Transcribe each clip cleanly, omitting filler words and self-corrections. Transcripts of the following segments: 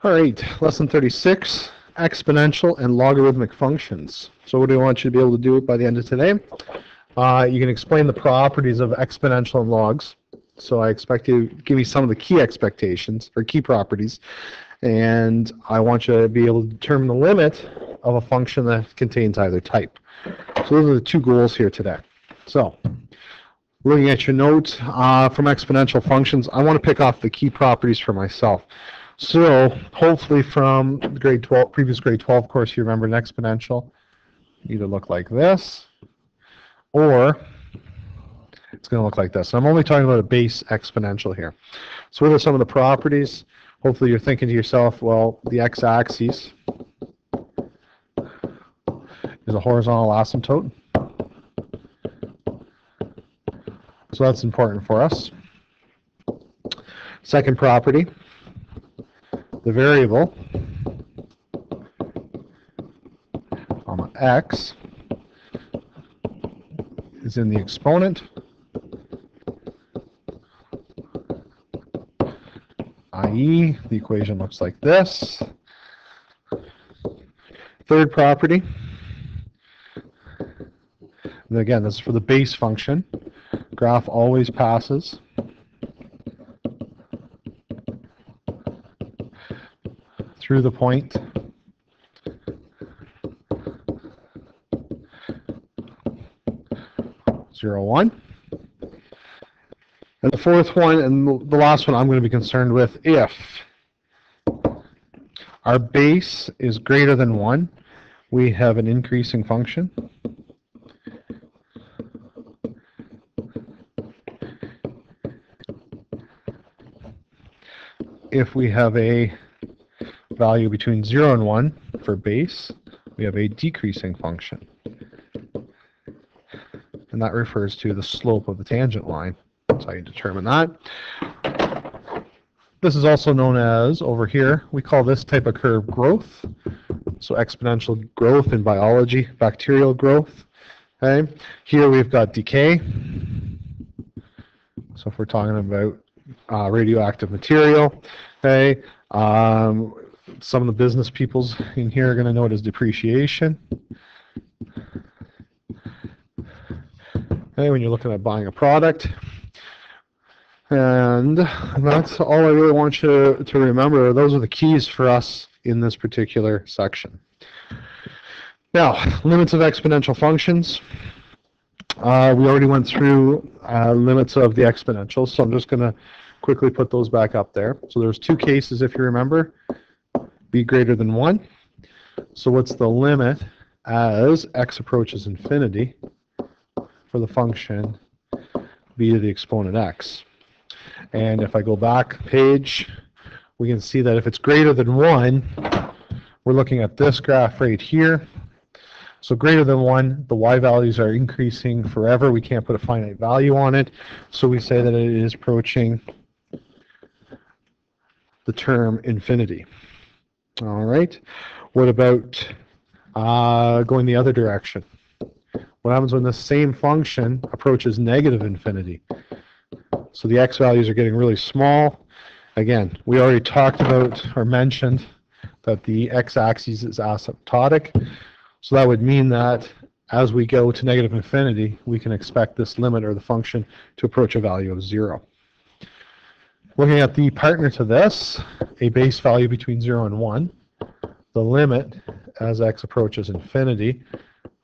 All right, lesson 36, exponential and logarithmic functions. So what do we want you to be able to do by the end of today? You can explain the properties of exponential and logs. So I expect you to give me some of the key expectations, or key properties, and I want you to be able to determine the limit of a function that contains either type. So those are the two goals here today. So looking at your notes from exponential functions, I want to pick off the key properties for myself. So hopefully from the previous grade 12 course, you remember an exponential either look like this or it's going to look like this. I'm only talking about a base exponential here. So what are some of the properties? Hopefully you're thinking to yourself, well, the x-axis is a horizontal asymptote. So that's important for us. Second property, the variable x is in the exponent, i.e. the equation looks like this. Third property, and again this is for the base function, graph always passes through the point zero, 1. And the fourth one, and the last one I'm going to be concerned with, if our base is greater than 1, we have an increasing function. If we have a value between 0 and 1 for base, we have a decreasing function. And that refers to the slope of the tangent line. That's how you determine that. This is also known as, over here, we call this type of curve growth. So exponential growth in biology, bacterial growth. Okay. Here we've got decay. So if we're talking about radioactive material, okay, some of the business peoples in here are going to know it as depreciation. Okay, when you're looking at buying a product. And that's all I really want you to remember. Those are the keys for us in this particular section. Now, limits of exponential functions. We already went through limits of the exponentials, so I'm just going to quickly put those back up there. So there's two cases, if you remember. B greater than 1. So what's the limit as x approaches infinity for the function b to the exponent x? And if I go back a page, we can see that if it's greater than 1, we're looking at this graph right here. So greater than 1, the y values are increasing forever. We can't put a finite value on it. So we say that it is approaching the term infinity. All right. What about going the other direction? What happens when the same function approaches negative infinity? So the x values are getting really small. Again, we already talked about or mentioned that the x-axis is asymptotic. So that would mean that as we go to negative infinity, we can expect this limit or the function to approach a value of 0. Looking at the partner to this, a base value between 0 and 1, the limit as x approaches infinity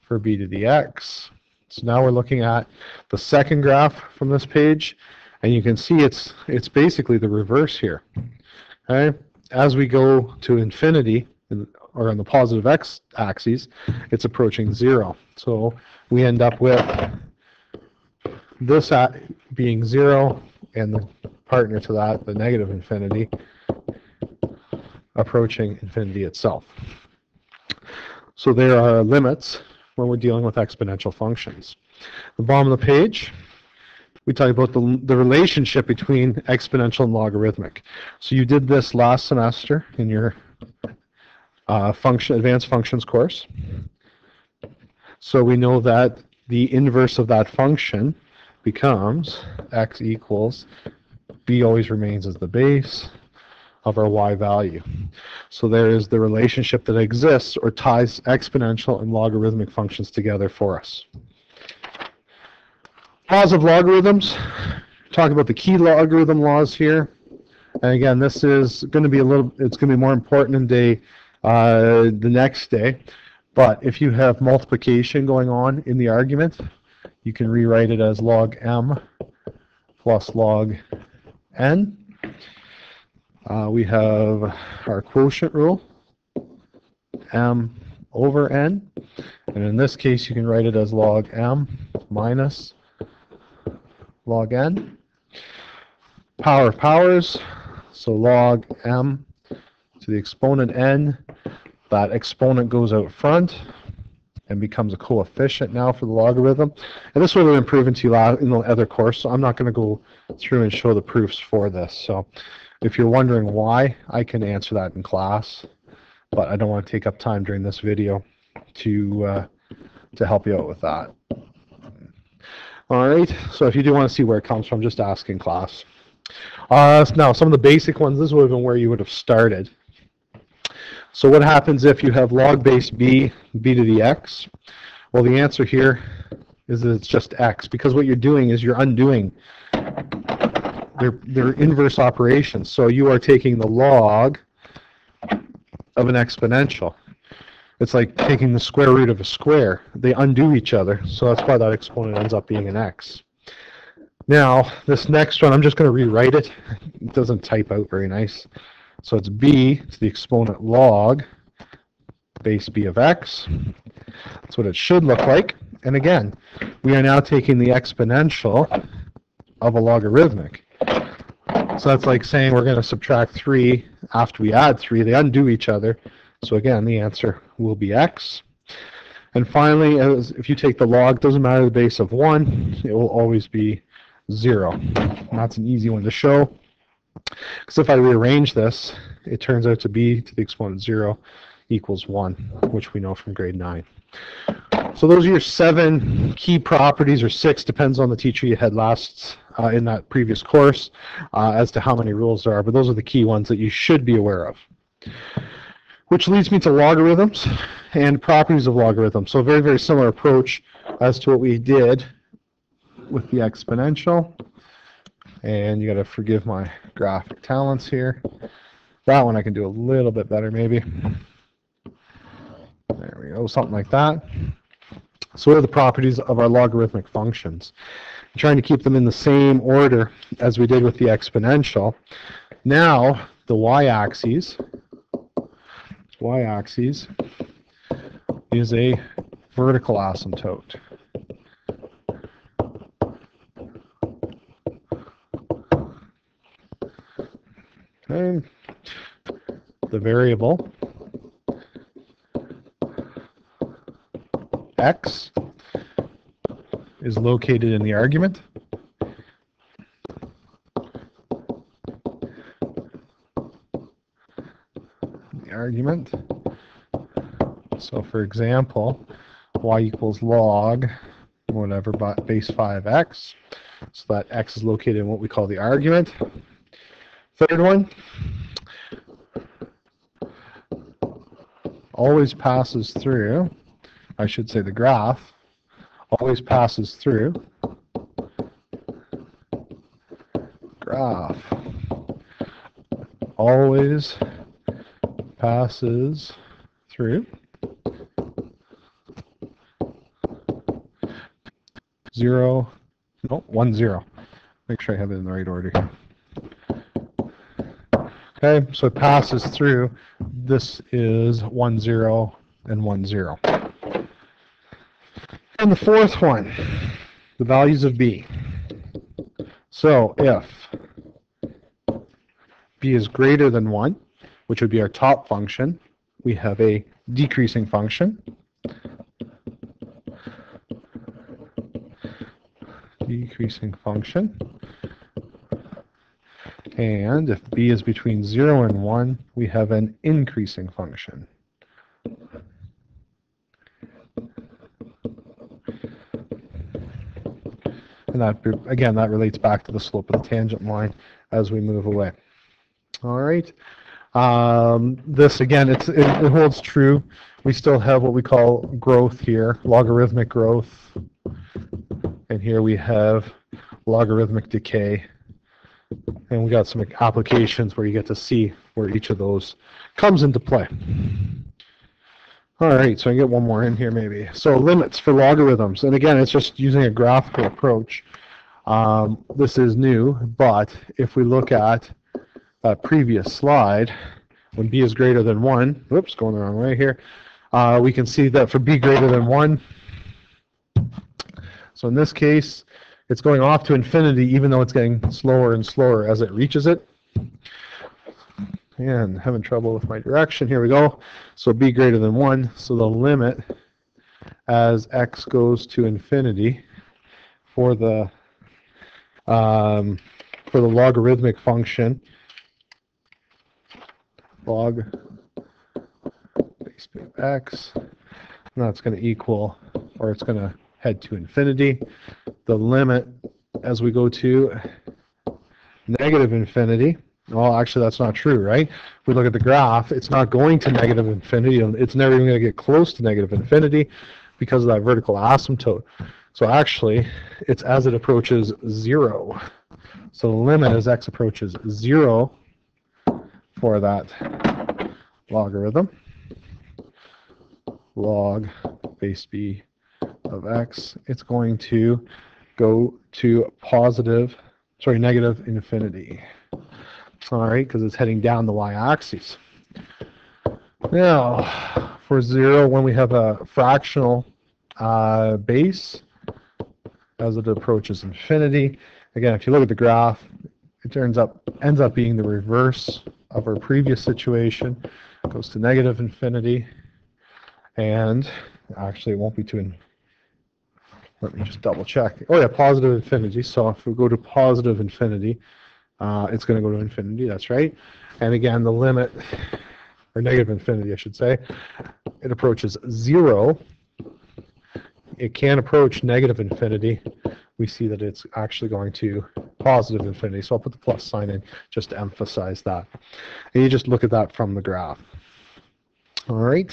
for b to the x. So now we're looking at the second graph from this page, and you can see it's basically the reverse here. Okay? As we go to infinity, or on the positive x-axis, it's approaching 0. So we end up with this being 0, and the partner to that, the negative infinity, approaching infinity itself. So there are limits when we're dealing with exponential functions. The bottom of the page, we talk about the relationship between exponential and logarithmic. So you did this last semester in your advanced functions course. So we know that the inverse of that function becomes x equals, b always remains as the base, of our y value. So there is the relationship that exists or ties exponential and logarithmic functions together for us. Laws of logarithms. Talk about the key logarithm laws here. And again, this is going to be it's going to be more important in the next day. But if you have multiplication going on in the argument, you can rewrite it as log m plus log n. We have our quotient rule, m over n. And in this case, you can write it as log m minus log n. Power of powers, so log m to the exponent n. That exponent goes out front and becomes a coefficient now for the logarithm. And this would have been proven to you in the other course, so I'm not going to go through and show the proofs for this. So if you're wondering why, I can answer that in class, but I don't want to take up time during this video to help you out with that. All right, so if you do want to see where it comes from, just ask in class. Now, some of the basic ones, this would have been where you would have started. So what happens if you have log base b, b to the x? Well, the answer here is that it's just x, because what you're doing is you're undoing their inverse operations. So you are taking the log of an exponential. It's like taking the square root of a square. They undo each other, so that's why that exponent ends up being an x. Now, this next one, I'm just going to rewrite it. It doesn't type out very nice. So it's b to the exponent log base b of x. That's what it should look like. And again, we are now taking the exponential of a logarithmic. So that's like saying we're going to subtract 3 after we add 3. They undo each other. So again, the answer will be x. And finally, if you take the log, doesn't matter the base of 1, it will always be 0. And that's an easy one to show. Because if I rearrange this, it turns out to b to the exponent 0 equals 1, which we know from grade 9. So those are your 7 key properties, or 6, depends on the teacher you had last in that previous course, as to how many rules there are. But those are the key ones that you should be aware of. Which leads me to logarithms and properties of logarithms. So a very, very similar approach as to what we did with the exponential. And you got to forgive my graphic talents here. That one I can do a little bit better maybe. There we go, something like that. So what are the properties of our logarithmic functions? I'm trying to keep them in the same order as we did with the exponential. Now, the y-axis is a vertical asymptote. Okay. The variable x is located in the argument. So for example, y equals log whatever base 5x. So that x is located in what we call the argument. Third one, always passes through, I should say the graph, always passes through graph. Always passes through 0, no, 1, 0. Make sure I have it in the right order here. Okay, so it passes through. This is 1, 0, and 1, 0. And the fourth one, the values of b. So if b is greater than 1, which would be our top function, we have a decreasing function. Decreasing function. And if b is between 0 and 1, we have an increasing function. And that, again, that relates back to the slope of the tangent line as we move away. All right. This again, it holds true. We still have what we call growth here, logarithmic growth, and here we have logarithmic decay. And we got some applications where you get to see where each of those comes into play. All right, so I get one more in here maybe. So limits for logarithms, and again, it's just using a graphical approach. This is new, but if we look at a previous slide, when b is greater than 1, whoops, going the wrong way here, we can see that for b greater than 1, so in this case, it's going off to infinity even though it's getting slower and slower as it reaches it. And having trouble with my direction. Here we go. So b greater than 1. So the limit as x goes to infinity for the logarithmic function, log base of x, and that's going to equal, or it's going to head to infinity. The limit as we go to negative infinity. Well, actually, that's not true, right? If we look at the graph, it's not going to negative infinity. It's never even going to get close to negative infinity because of that vertical asymptote. So actually, it's as it approaches 0. So the limit as x approaches 0 for that logarithm, log base b of x, it's going to go to negative infinity. All right, because it's heading down the y-axis. Now, for 0, when we have a fractional base, as it approaches infinity, again, if you look at the graph, it ends up being the reverse of our previous situation. It goes to negative infinity, and actually it won't be to let me just double check. Oh yeah, positive infinity. So if we go to positive infinity, it's going to go to infinity, that's right. And again, the limit, or negative infinity, I should say, it approaches 0. It can approach negative infinity. We see that it's actually going to positive infinity. So I'll put the plus sign in just to emphasize that. And you just look at that from the graph. All right.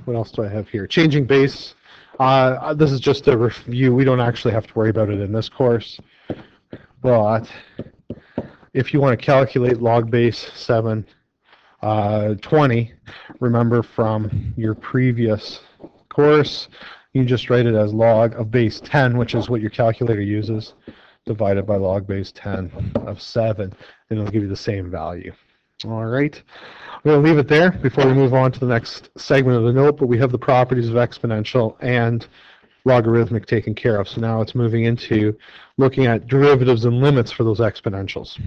What else do I have here? Changing base. This is just a review. We don't actually have to worry about it in this course. But if you want to calculate log base 720, remember from your previous course, you just write it as log of base 10, which is what your calculator uses, divided by log base 10 of 7, and it'll give you the same value. All right. I'm going to leave it there before we move on to the next segment of the note, but we have the properties of exponential and logarithmic taken care of. So now it's moving into looking at derivatives and limits for those exponentials.